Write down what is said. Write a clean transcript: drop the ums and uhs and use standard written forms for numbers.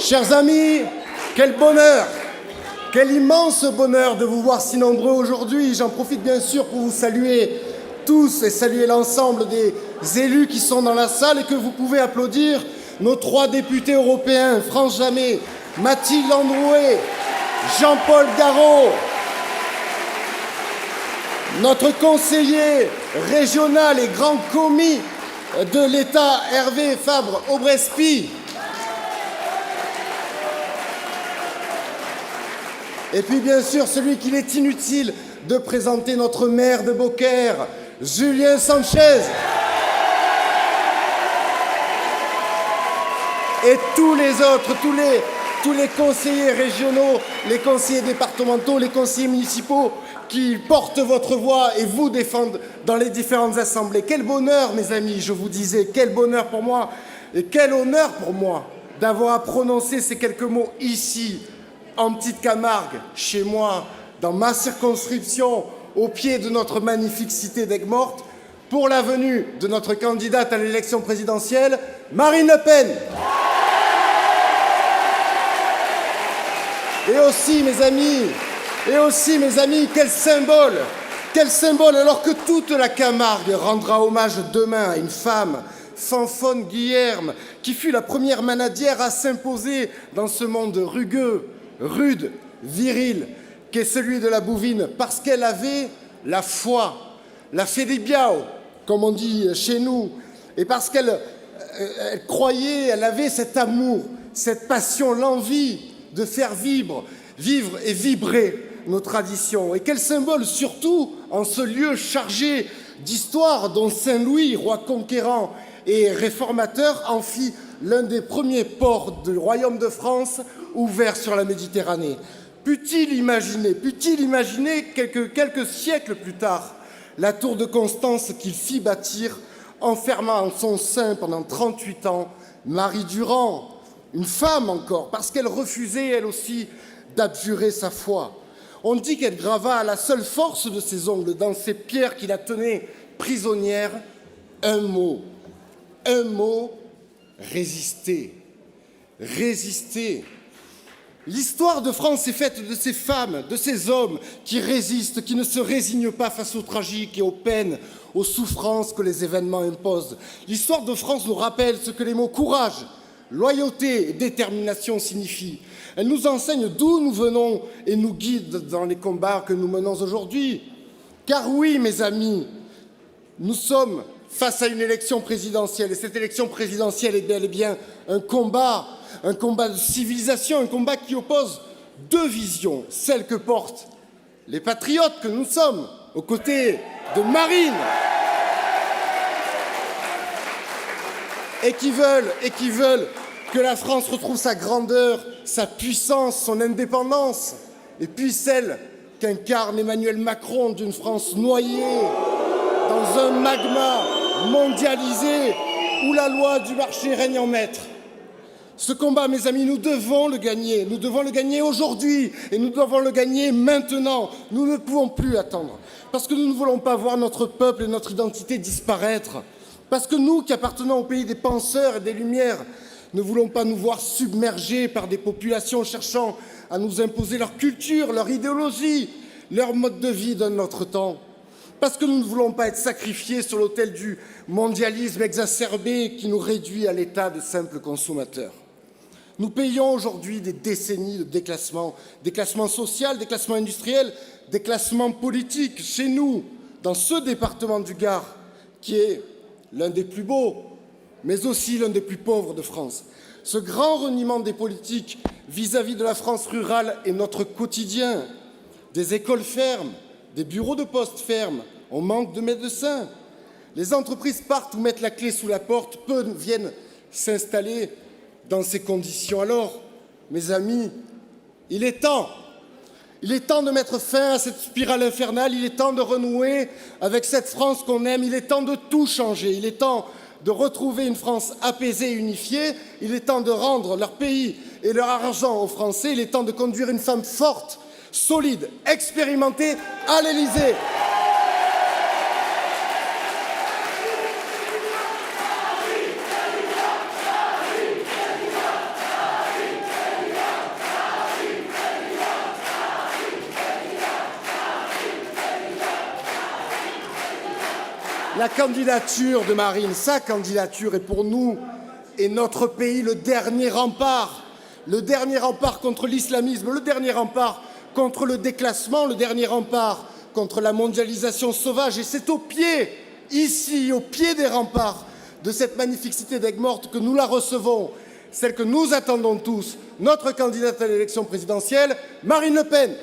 Chers amis, quel bonheur, quel immense bonheur de vous voir si nombreux aujourd'hui. J'en profite bien sûr pour vous saluer tous et saluer l'ensemble des élus qui sont dans la salle et que vous pouvez applaudir. Nos 3 députés européens, France Jamay, Mathilde Androuet, Jean-Paul Garot, notre conseiller régional et grand commis de l'État, Hervé Fabre-Aubrespy, et puis bien sûr celui qu'il est inutile de présenter, notre maire de Beaucaire, Julien Sanchez, et tous les autres, tous les conseillers régionaux, les conseillers départementaux, les conseillers municipaux qui portent votre voix et vous défendent dans les différentes assemblées. Quel bonheur, mes amis, je vous disais, quel bonheur pour moi et quel honneur pour moi d'avoir à prononcer ces quelques mots ici, en Petite Camargue, chez moi, dans ma circonscription, au pied de notre magnifique cité d'Aigues-Mortes, pour la venue de notre candidate à l'élection présidentielle, Marine Le Pen. Et aussi, mes amis, quel symbole, alors que toute la Camargue rendra hommage demain à une femme, Fanfone Guillerme, qui fut la première manadière à s'imposer dans ce monde rugueux, rude, viril, qu'est celui de la Bouvine, parce qu'elle avait la foi, la fée des biao, comme on dit chez nous, et parce qu'elle croyait, elle avait cet amour, cette passion, l'envie de faire vivre et vibrer nos traditions. Et quel symbole, surtout en ce lieu chargé d'histoire dont Saint-Louis, roi conquérant et réformateur, en fit l'un des premiers ports du royaume de France ouvert sur la Méditerranée. Put-il imaginer quelques siècles plus tard la tour de Constance qu'il fit bâtir, enfermant en son sein pendant 38 ans Marie Durand, une femme encore, parce qu'elle refusait, elle aussi, d'abjurer sa foi. On dit qu'elle grava à la seule force de ses ongles dans ces pierres qui la tenaient prisonnière, un mot, résister. Résister. L'histoire de France est faite de ces femmes, de ces hommes qui résistent, qui ne se résignent pas face aux tragiques et aux peines, aux souffrances que les événements imposent. L'histoire de France nous rappelle ce que les mots courage, loyauté et détermination signifient. Elle nous enseigne d'où nous venons et nous guide dans les combats que nous menons aujourd'hui. Car oui, mes amis, nous sommes face à une élection présidentielle. Et cette élection présidentielle est bel et bien un combat de civilisation, un combat qui oppose 2 visions. Celle que portent les patriotes que nous sommes, aux côtés de Marine, et qui veulent que la France retrouve sa grandeur, sa puissance, son indépendance, et puis celle qu'incarne Emmanuel Macron d'une France noyée dans un magma mondialisé où la loi du marché règne en maître. Ce combat, mes amis, nous devons le gagner. Nous devons le gagner aujourd'hui et nous devons le gagner maintenant. Nous ne pouvons plus attendre parce que nous ne voulons pas voir notre peuple et notre identité disparaître. Parce que nous, qui appartenons au pays des penseurs et des Lumières, ne voulons pas nous voir submergés par des populations cherchant à nous imposer leur culture, leur idéologie, leur mode de vie d'un autre temps. Parce que nous ne voulons pas être sacrifiés sur l'autel du mondialisme exacerbé qui nous réduit à l'état de simples consommateurs. Nous payons aujourd'hui des décennies de déclassement social, déclassement industriel, déclassement politique chez nous, dans ce département du Gard, qui est l'un des plus beaux, mais aussi l'un des plus pauvres de France. Ce grand reniement des politiques vis-à-vis de la France rurale est notre quotidien. Des écoles ferment, des bureaux de poste ferment, on manque de médecins. Les entreprises partent ou mettent la clé sous la porte, peu viennent s'installer dans ces conditions. Alors, mes amis, il est temps de mettre fin à cette spirale infernale, il est temps de renouer avec cette France qu'on aime, il est temps de tout changer, il est temps de retrouver une France apaisée et unifiée, il est temps de rendre leur pays et leur argent aux Français, il est temps de conduire une femme forte, solide, expérimentée à l'Élysée. La candidature de Marine, sa candidature est pour nous et notre pays le dernier rempart contre l'islamisme, le dernier rempart contre le déclassement, le dernier rempart contre la mondialisation sauvage. Et c'est au pied, ici, au pied des remparts de cette magnifique cité d'Aigues-Mortes que nous la recevons, celle que nous attendons tous, notre candidate à l'élection présidentielle, Marine Le Pen.